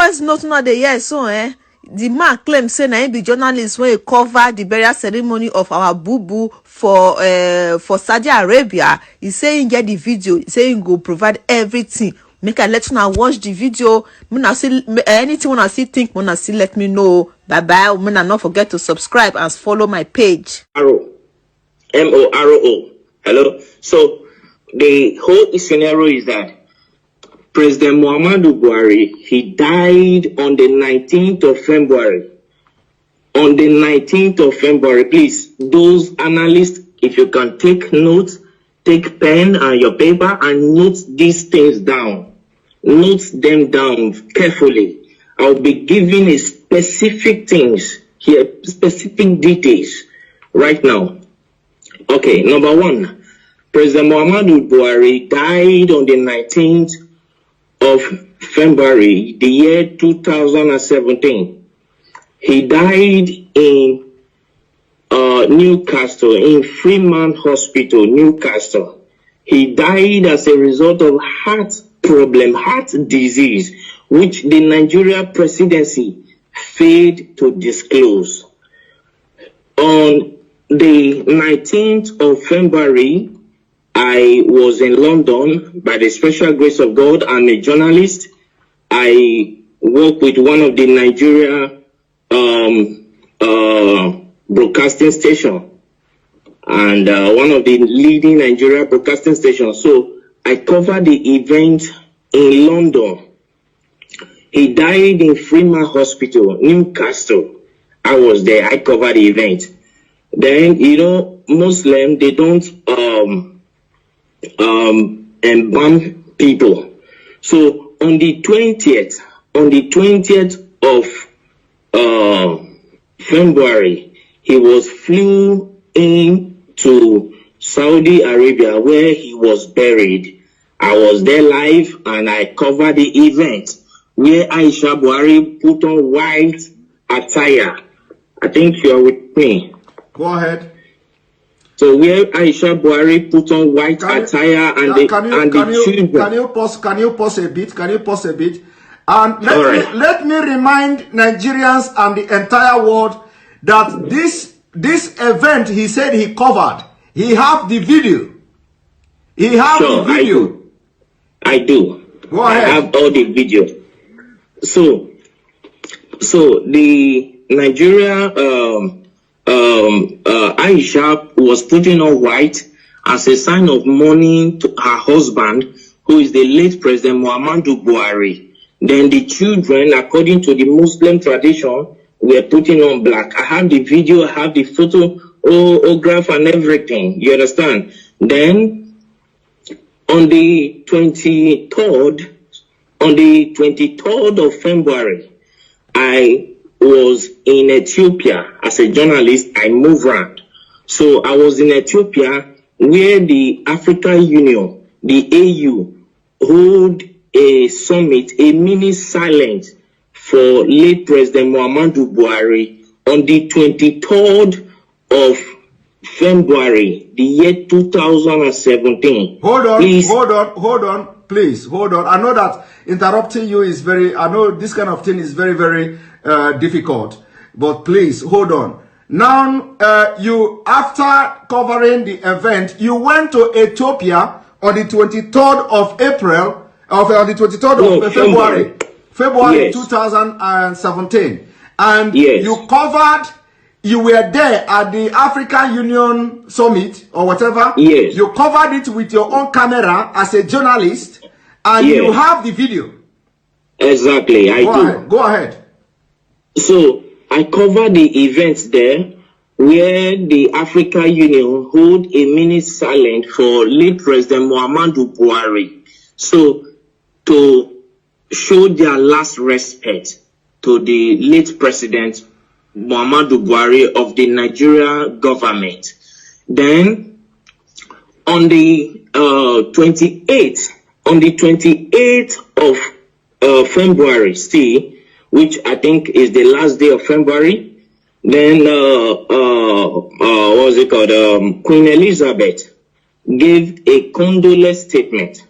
voice note now the year so the man claims say na him be journalist when he cover the burial ceremony of our boo for Saudi Arabia. He say he get the video. He say he go provide everything. Make I let you now watch the video. Muna see anything wanna see think wanna see let me know. Bye bye. Muna not forget to subscribe and follow my page. MORO. Hello. So the whole scenario is that President Muhammadu Buhari, he died on the 19th of February. On the 19th of February, please, those analysts, if you can take notes, take pen and your paper and note these things down. Note them down carefully. I'll be giving a specific things here, specific details right now. Okay, number one, President Muhammadu Buhari died on the 19th of February, the year 2017. He died in Newcastle, in Freeman Hospital, Newcastle. He died as a result of heart problem, heart disease, which the Nigeria presidency failed to disclose. On the 19th of February, I was in London by the special grace of God. I'm a journalist. I work with one of the Nigeria broadcasting station and one of the leading Nigeria broadcasting stations. So I covered the event in London. He died in Freeman Hospital, Newcastle. I was there. I covered the event. Then, you know, Muslim, they don't embalm people. So on the 20th of February, he was flew in to Saudi Arabia where he was buried. I was there live and I covered the event where Aisha Buhari put on white attire. I think you are with me. Go ahead. So where Aisha Buhari put on white attire and the children. Can you pause a bit? And let me remind Nigerians and the entire world that this event he said he covered. He have the video. He have the video. I do. Go ahead. I have all the video. So the Nigeria Aisha was putting on white as a sign of mourning to her husband, who is the late President Muhammadu Buhari. Then the children, according to the Muslim tradition, were putting on black. I have the video, I have the photograph and everything. You understand? Then on the 23rd of February, I was in Ethiopia as a journalist. I moved around. So I was in Ethiopia where the African Union, the AU, hold a summit, a mini silence for late President Muhammadu Buhari on the 23rd of February, the year 2017. Hold on, please, hold on. I know that interrupting you is I know this kind of thing is very, very difficult, but please hold on. Now, you, after covering the event, you went to Ethiopia on the 23rd of April, on the 23rd of February yes. 2017. And yes. you were there at the African Union Summit or whatever. Yes. You covered it with your own camera as a journalist, and yes. you have the video. Exactly, I do. Go ahead. So I covered the events there where the African Union hold a mini silent for late President Muhammadu Buhari. So to show their last respect to the late President Muhammadu Buhari of the Nigeria government. Then on the 28th of February, which I think is the last day of February, then what's it called? Queen Elizabeth gave a condolence statement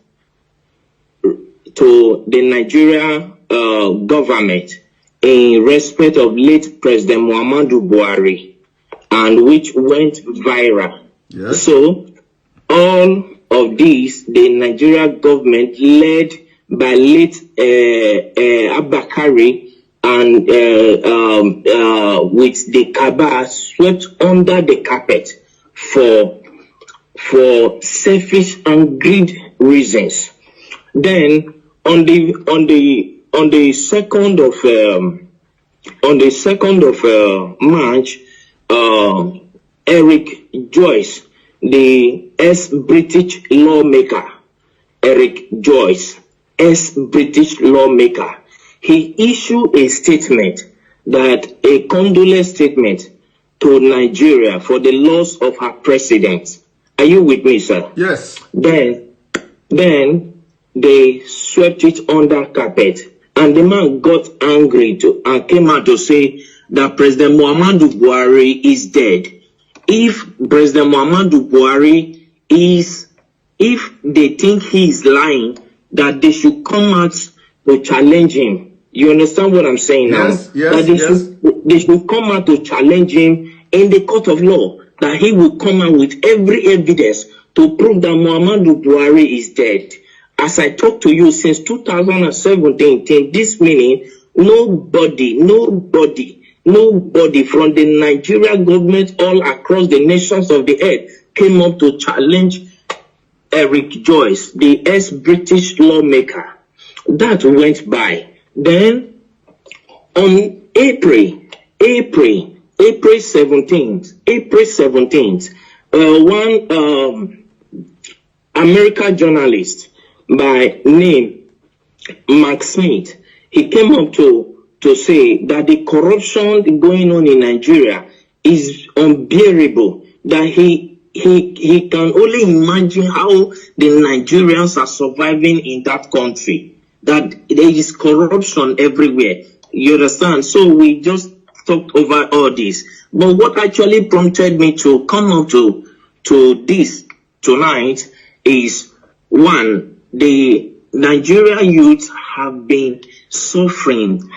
to the Nigeria government in respect of late President Muhammadu Buhari, and which went viral. Yes. So all of these, the Nigeria government led by late Abakari and with the cabal swept under the carpet for selfish and greed reasons. Then on the 2nd of March, Eric Joyce, the ex-British lawmaker, Eric Joyce, ex-British lawmaker, he issued a statement, a condolence statement to Nigeria for the loss of her president. Are you with me, sir? Yes. Then they swept it under carpet, and the man got angry and came out to say that President Muhammadu Buhari is dead. If President Muhammadu Buhari if they think he is lying, that they should come out to challenge him. You understand what I'm saying now? Yes, that they should come out to challenge him in the court of law, that he will come out with every evidence to prove that Muhammadu Buhari is dead. As I talk to you since 2017, till this minute, nobody from the Nigerian government all across the nations of the earth came up to challenge Eric Joyce, the ex-British lawmaker. That went by. Then on April 17th, one American journalist by name Mark Smith, he came up to say that the corruption going on in Nigeria is unbearable, that he can only imagine how the Nigerians are surviving in that country, that there is corruption everywhere. You understand? So we just talked over all this. But what actually prompted me to come up to this tonight is, one, the Nigerian youth have been suffering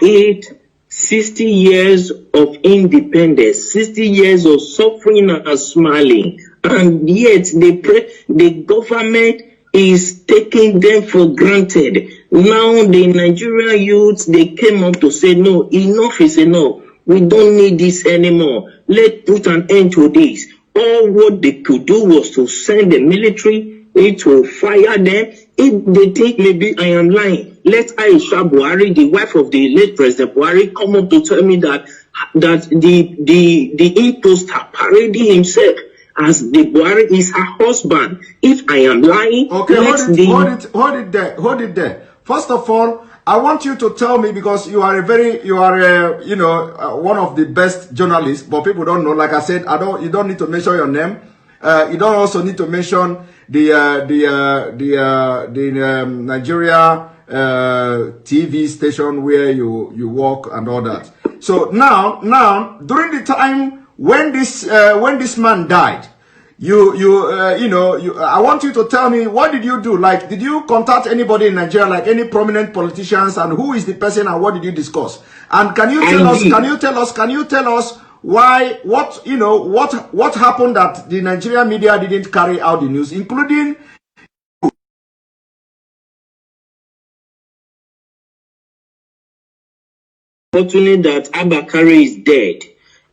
60 years of independence, 60 years of suffering and smiling, and yet the government is taking them for granted. Now the Nigerian youth, they came up to say, no, enough is enough. We don't need this anymore. Let's put an end to this. All what they could do was to send the military, to fire them. If they think maybe I am lying, let Aisha Buhari, the wife of the late President Buhari, come up to tell me that the imposter parading himself as the Buhari is her husband. If I am lying, okay, hold it there. First of all, I want you to tell me, because you are one of the best journalists, but people don't know. Like I said, you don't need to mention your name. You don't also need to mention the Nigeria TV station where you work and all that. So now during the time when this man died, I want you to tell me, what did you do? Like, did you contact anybody in Nigeria, like any prominent politicians, and who is the person and what did you discuss? And can you tell us why, what happened that the Nigerian media didn't carry out the news, including fortunate that Abakari is dead.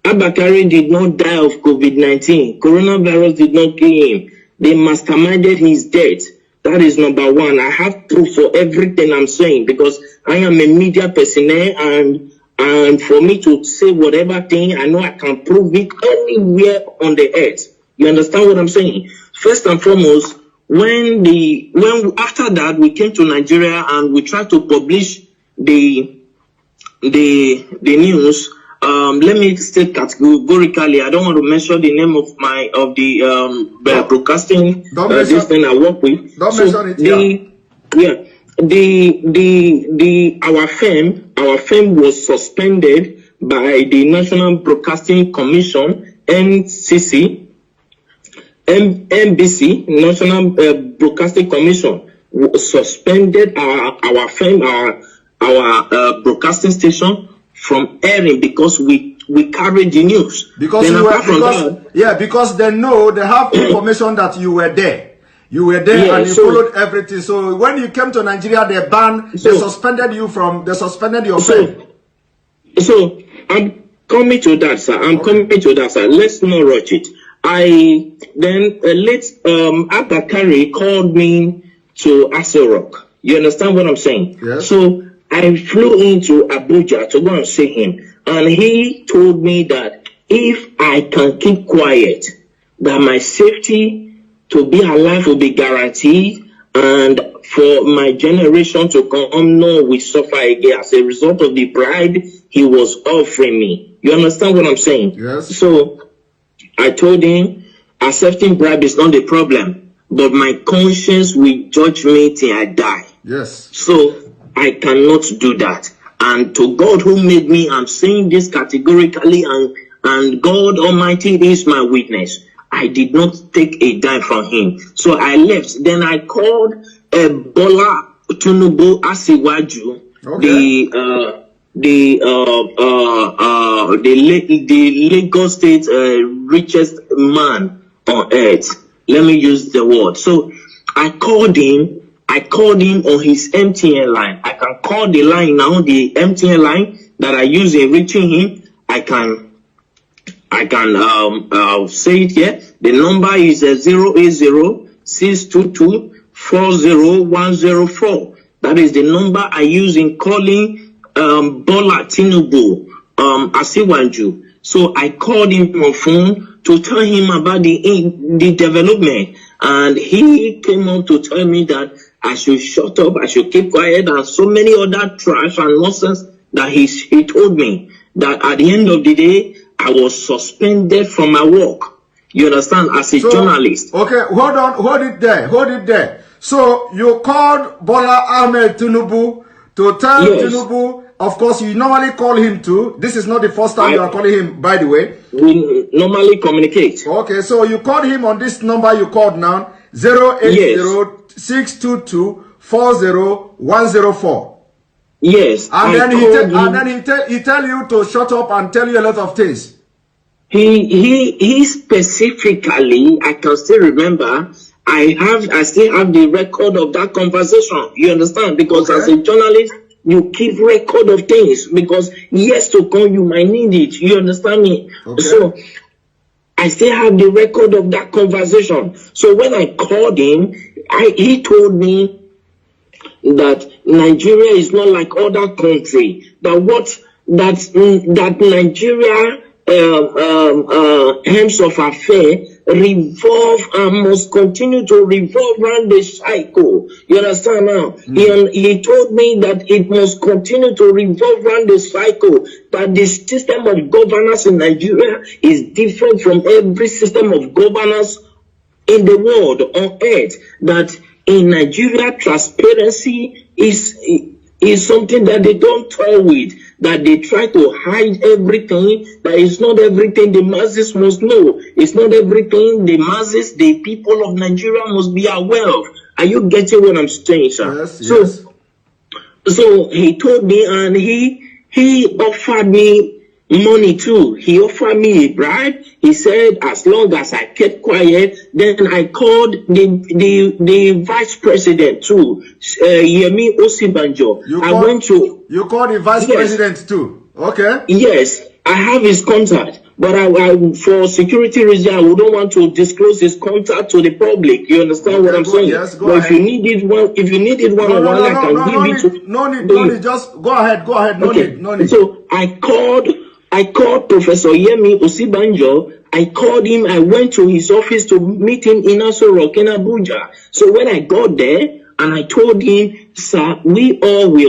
Abakari did not die of COVID-19. Coronavirus did not kill him. They masterminded his death. That is number one. I have proof for everything I'm saying, because I am a media personnel, and for me to say whatever thing, I know I can prove it anywhere on the earth. You understand what I'm saying? First and foremost, when after that we came to Nigeria and we tried to publish the news. Let me state categorically, I don't want to mention the name of the broadcasting this thing I work with. Don't mention it. Our firm was suspended by the National Broadcasting Commission, NCC, NBC, National Broadcasting Commission, suspended our firm, our broadcasting station from airing because we carried the news. Because then you apart were, from because, that, yeah, because they know, they have information that you were there. You were there Yeah, and you so- followed everything. So when you came to Nigeria, they suspended you from, they suspended your pay. So I'm coming to that, sir. Let's not rush it. Late Abakari called me to Aso Rock. You understand what I'm saying? Yes. So I flew into Abuja to go and see him, and he told me that if I can keep quiet, that my safety to be alive will be guaranteed, and for my generation to come, no, we suffer again as a result of the bribe he was offering me. You understand what I'm saying? Yes. So I told him accepting bribe is not the problem, but my conscience will judge me till I die. Yes. So I cannot do that. And to God who made me, I'm saying this categorically, and God Almighty is my witness. I did not take a dime from him. So I left. Then I called Bola Tinubu Asiwaju, Okay. the Lagos State richest man on earth. Let me use the word. So I called him on his MTN line. I can call the line now, the MTN line that I use in reaching him. I can say it here. The number is 080-622-40104. That is the number I use in calling Bola Tinubu Asiwaju. So I called him on phone to tell him about the development, and he came on to tell me that I should shut up, I should keep quiet, and so many other trash and nonsense that he told me that at the end of the day I was suspended from my work. You understand? As a journalist. Okay, hold it there. So you called Bola Ahmed Tinubu to tell Yes. Tinubu, of course you normally call him too. This is not the first time you are calling him, by the way. We normally communicate. Okay, so you called him on this number you called now, 080-622-40104. Yes. And then he tell you to shut up and tell you a lot of things. He specifically, I can still remember, I still have the record of that conversation. You understand? Because Okay. as a journalist, you keep record of things, because years to come you might need it. You understand me? Okay. So I still have the record of that conversation. So when I called him, he told me that Nigeria is not like other countries. That Nigeria hymns of affair revolve and must continue to revolve around the cycle. You understand now? He told me that it must continue to revolve around the cycle, that the system of governance in Nigeria is different from every system of governance in the world, on earth, that in Nigeria transparency is something that they don't toy with, that they try to hide everything, that it's not everything the masses must know. It's not everything the masses, the people of Nigeria must be aware of. Are you getting what I'm saying, sir? Yes, yes. So he told me, and he offered me money too. He offered me a bribe. He said as long as I kept quiet, then I called the vice president too, Yemi Osibanjo. You called the vice president too. Okay. Yes, I have his contact, but I for security reasons I wouldn't want to disclose his contact to the public. You understand what I'm saying? Yes, go but ahead. if you needed one, I can give it to. No need. Just go ahead. No need. So I called Professor Yemi Osibanjo. I called him. I went to his office to meet him in Aso Rock in Abuja. So when I got there, and I told him, sir, we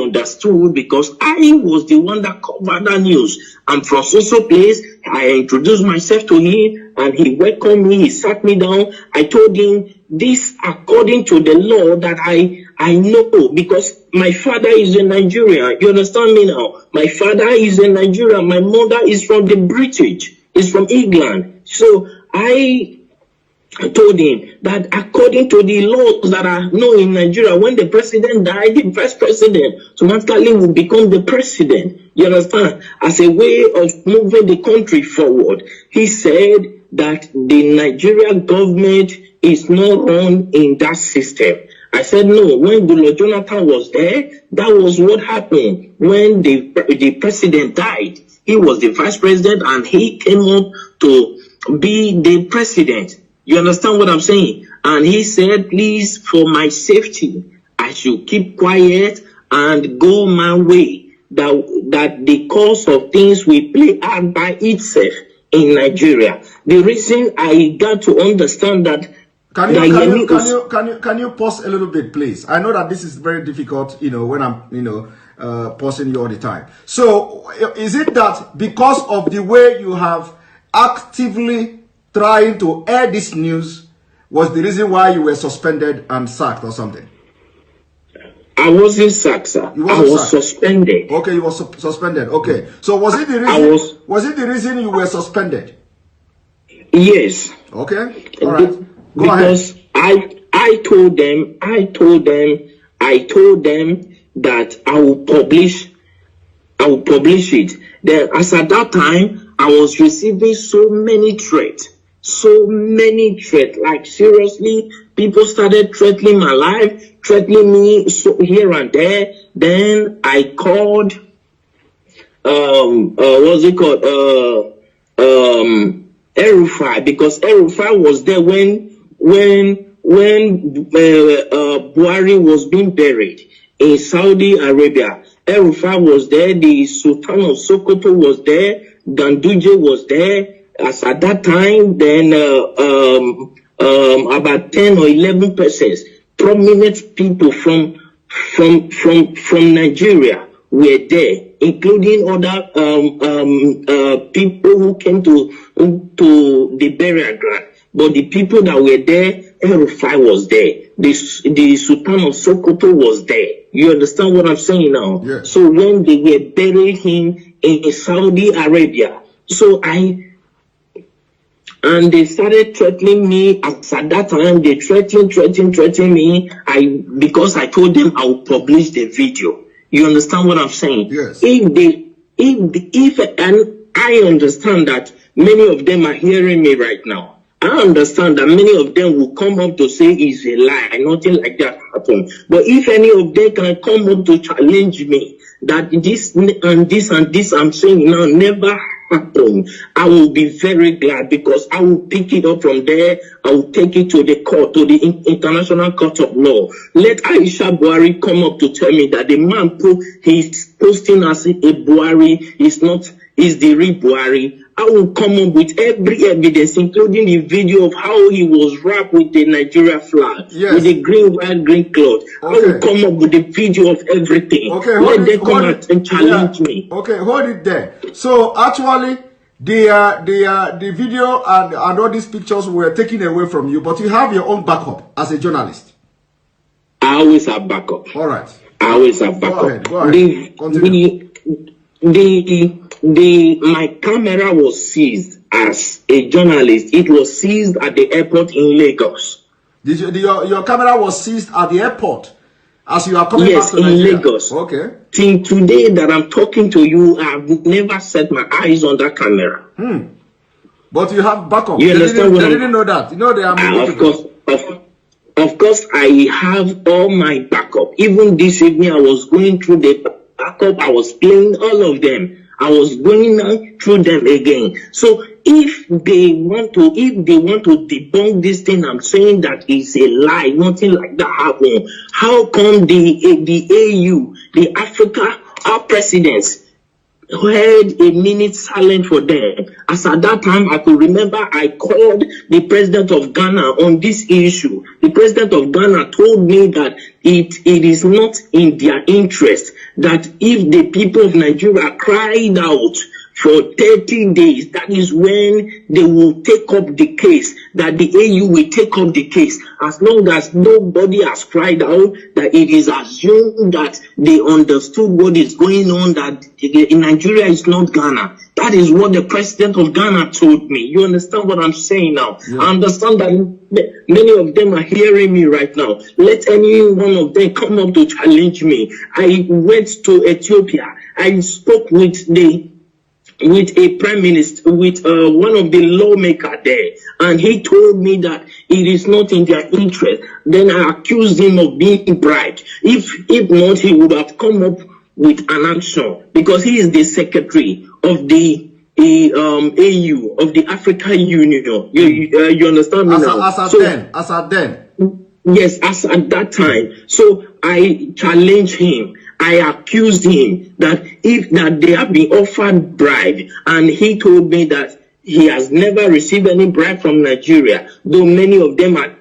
understood, because I was the one that covered the news. I'm from so place. I introduced myself to him, and he welcomed me. He sat me down. I told him this according to the law that I know, because my father is in Nigeria. You understand me now? My father is in Nigeria. My mother is from the British. Is from England. So I told him that according to the laws that are known in Nigeria, when the president died, the vice president automatically will become the president. You understand? As a way of moving the country forward. He said that the Nigerian government is not run in that system. I said, no, when Goodluck Jonathan was there, that was what happened. When the president died, he was the vice president and he came up to be the president. You understand what I'm saying? And he said, please, for my safety, I should keep quiet and go my way. That the course of things will play out by itself in Nigeria. The reason I got to understand that. Can you pause a little bit, please? I know that this is very difficult, when I'm, pausing you all the time. So, is it that because of the way you have actively trying to air this news was the reason why you were suspended and sacked or something? I wasn't sacked, sir. I was suspended. Okay, you were suspended. Okay. So was it the reason? Was it the reason you were suspended? Yes. Okay. All right. Go because ahead. I told them that I will publish it. Then, as at that time, I was receiving so many threats. Like seriously, people started threatening my life, threatening me here and there. Then I called, what's it called? El-Rufai, because El-Rufai was there when Buhari was being buried in Saudi Arabia. El-Rufai was there, the Sultan of Sokoto was there, Ganduje was there. As at that time, then about 10 or 11 persons, prominent people from Nigeria were there, including other people who came to the burial ground. But the people that were there, El-Rufai was there. The Sultan of Sokoto was there. You understand what I'm saying now? Yes. So when they were burying him in Saudi Arabia, and they started threatening me. At that time, they threatening me. Because I told them I will publish the video. You understand what I'm saying? Yes. And I understand that many of them are hearing me right now. I understand that many of them will come up to say it's a lie, nothing like that happened. But if any of them can come up to challenge me that this and this I'm saying now never happened, I will be very glad, because I will pick it up from there. I will take it to the court, to the International Court of Law. Let Aisha Buhari come up to tell me that the man he's posting as a Buhari is the real Buhari. I will come up with every evidence, including the video of how he was wrapped with the Nigeria flag, yes, with the green, white, green cloth. Okay. I will come up with the video of everything. Okay, let them come out and challenge me. Okay, hold it there. So actually, the video and all these pictures were taken away from you, but you have your own backup as a journalist. I always have backup. All right. I always have backup. Go ahead. Continue. My camera was seized as a journalist. It was seized at the airport in Lagos. Your camera was seized at the airport as you are coming back to Nigeria? Yes, in Lagos. Okay. Till today that I'm talking to you, I've never set my eyes on that camera. But you have backup. You understand what they didn't know that. You know they are Of course, I have all my backup. Even this evening, I was going through the backup. I was playing all of them. I was going through them again. So if they want to debunk this thing, I'm saying that it's a lie. Nothing like that happened. How come the AU, the Africa, our presidents, had a minute silent for them? As at that time, I could remember I called the president of Ghana on this issue. The president of Ghana told me that it is not in their interest, that if the people of Nigeria cried out for 30 days, that is when they will take up the case, that the AU will take up the case. As long as nobody has cried out, that it is assumed that they understood what is going on, that Nigeria is not Ghana. That is what the president of Ghana told me. You understand what I'm saying now? Yeah. I understand that many of them are hearing me right now. Let any one of them come up to challenge me. I went to Ethiopia. I spoke with a prime minister, with one of the lawmakers there, and he told me that it is not in their interest. Then I accused him of being bribed. If not, he would have come up with an action, because he is the secretary of the AU, of the African Union. You understand me now? As at then. Yes, as at that time. So I challenged him. I accused him that they have been offered bribe, and he told me that he has never received any bribe from Nigeria, though many of them are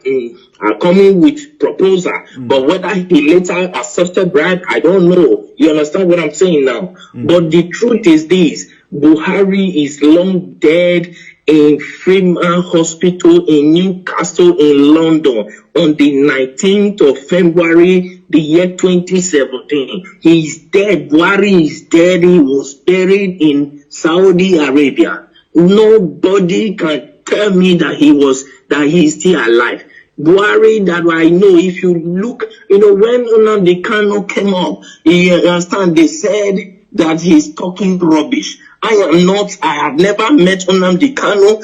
coming with proposal. But whether he later accepted bribe, I don't know. You understand what I'm saying now? But the truth is this: Buhari is long dead in Freeman Hospital in Newcastle in London on the 19th of February, the year 2017. He's dead. Buhari is dead. He was buried in Saudi Arabia. Nobody can tell me that he's still alive. Buhari, that I know, if you look, when Nnamdi Kanu came up, you understand, they said that he's talking rubbish. I have never met Nnamdi Kanu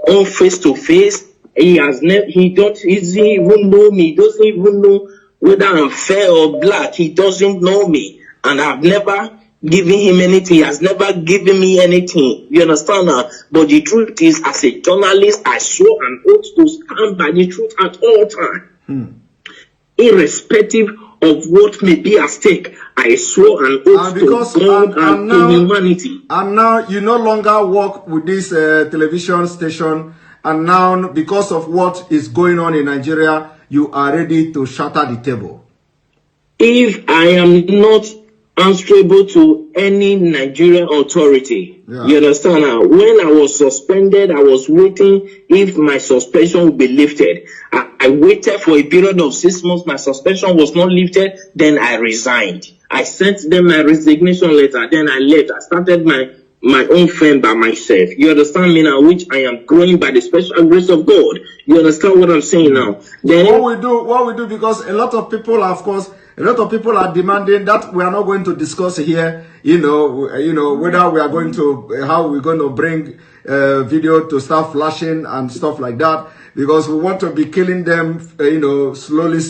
on face to face. He doesn't even know me. He doesn't even know whether I'm fair or black. He doesn't know me. And I've never given him anything. He has never given me anything. You understand now? But the truth is, as a journalist, I swore an oath to stand by the truth at all times. Irrespective of what may be at stake, I swore an oath to God and to humanity. And now you no longer work with this television station, and now because of what is going on in Nigeria, you are ready to shatter the table. If I am not answerable to any Nigerian authority, you understand now? When I was suspended, I was waiting if my suspension would be lifted. I waited for a period of 6 months. My suspension was not lifted. Then I resigned. I sent them my resignation letter. Then I left. I started my own firm by myself. You understand me now? Which I am growing by the special grace of God. You understand what I'm saying now? Then what we do, because a lot of people, of course, a lot of people are demanding that we are not going to discuss here, whether we are going to, how we're going to bring video to start flashing and stuff like that, because we want to be killing them, slowly.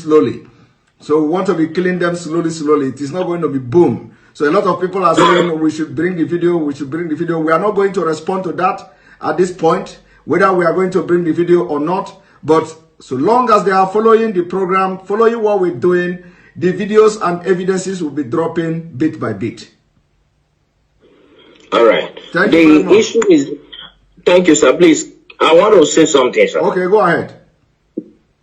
So we want to be killing them slowly. It is not going to be boom. So a lot of people are saying we should bring the video, We are not going to respond to that at this point, whether we are going to bring the video or not. But so long as they are following the program, following what we're doing, the videos and evidences will be dropping bit by bit. All right. Thank you very much. The issue is, thank you, sir. Please, I want to say something, sir. Okay, go ahead.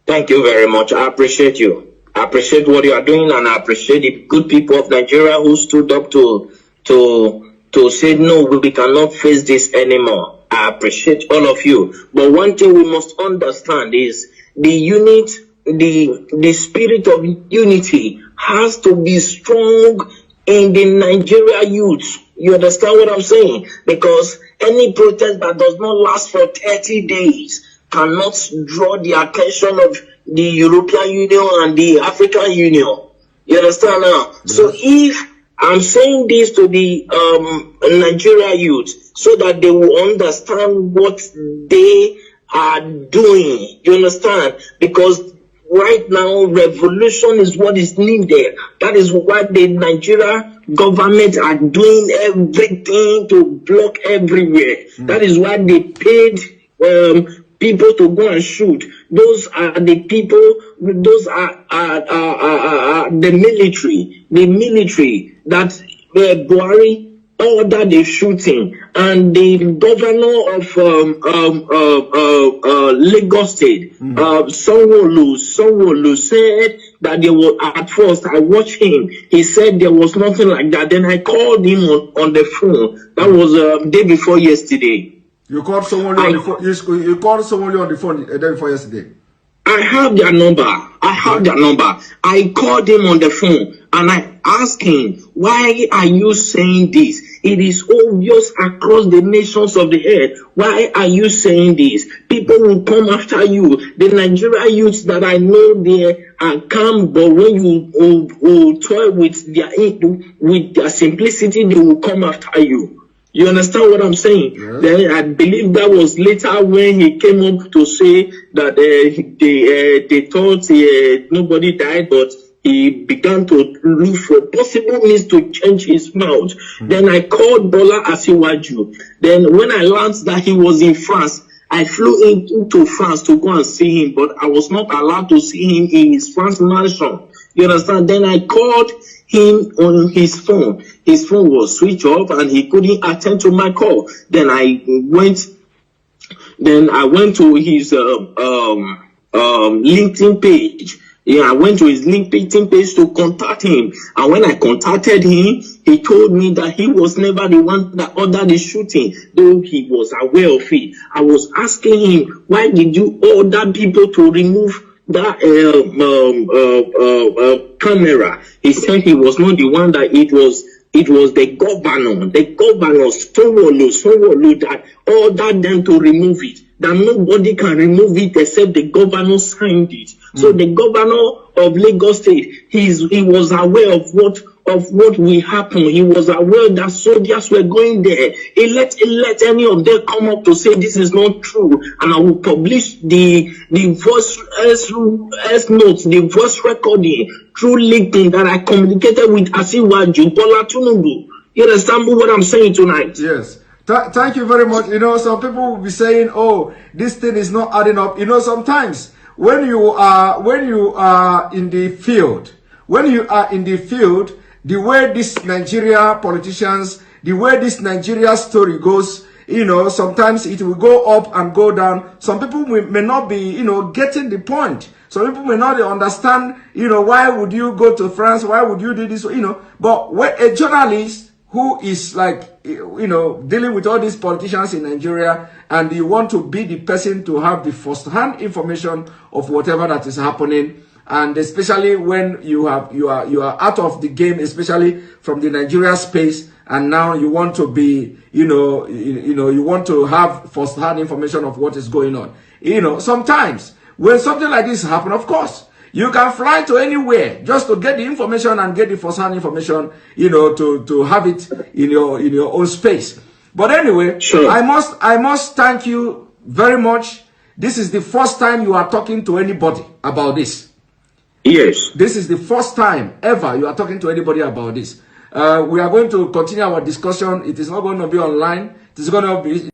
Thank you very much. I appreciate you. I appreciate what you are doing, and I appreciate the good people of Nigeria who stood up to say, no, we cannot face this anymore. I appreciate all of you. But one thing we must understand is the spirit of unity has to be strong in the Nigeria youth. You understand what I'm saying? Because any protest that does not last for 30 days cannot draw the attention of the European Union and the African Union. You understand now? Yes. So if I'm saying this to the Nigeria youth, so that they will understand what they are doing. You understand? Because right now, revolution is what is needed. That is why the Nigeria government are doing everything to block everywhere. That is why they paid people to go and shoot. Those are the people, those are the military. The military that Buhari ordered the shooting, and the governor of Lagos State, Sanwo-Olu said that there was, at first I watched him, he said there was nothing like that. Then I called him on the phone. That was day before yesterday. You called someone on the phone. You called someone on the phone the day before yesterday. I have their number. I called him on the phone and I asked him, why are you saying this? It is obvious across the nations of the earth. Why are you saying this? People will come after you. The Nigerian youths that I know there are calm, but when you toy with their simplicity, they will come after you. You understand what I'm saying? Yes. Then I believe that was later when he came up to say that they thought nobody died, but he began to look for possible means to change his mouth. Then I called Bola Asiwaju. Then when I learned that he was in France, I flew into France to go and see him, but I was not allowed to see him in his France mansion. You understand? Then I called him on his phone. His phone was switched off and he couldn't attend to my call. Then I went to his LinkedIn page. Yeah, I went to his LinkedIn page to contact him. And when I contacted him, he told me that he was never the one that ordered the shooting, though he was aware of it. I was asking him, why did you order people to remove that camera? He said he was not the one, that it was the governor Sanwo-Olu that ordered them to remove it. That nobody can remove it except the governor signed it. So the governor of Lagos State, he was aware of what will happen. He was aware that soldiers were going there. He let any of them come up to say this is not true, and I will publish the voice notes, the voice recording through LinkedIn that I communicated with Asiwaju Bola Tinubu. You understand what I'm saying tonight? Yes. Thank you very much. You know, some people will be saying, "Oh, this thing is not adding up." You know, sometimes when you are in the field, the way this Nigeria politicians, the way this Nigeria story goes, you know, sometimes it will go up and go down. Some people may not be, you know, getting the point. Some people may not understand, you know, why would you go to France? Why would you do this? You know, but when a journalist who is like, you know, dealing with all these politicians in Nigeria, and you want to be the person to have the first-hand information of whatever that is happening, and especially when you are out of the game, especially from the Nigeria space, and now you want to be, you want to have first-hand information of what is going on. You know, sometimes when something like this happens, of course, you can fly to anywhere just to get the information and get the first-hand information, you know, to have it in your own space. But anyway, sure. I must thank you very much. This is the first time you are talking to anybody about this. Yes. This is the first time ever you are talking to anybody about this. We are going to continue our discussion. It is not going to be online. It is going to be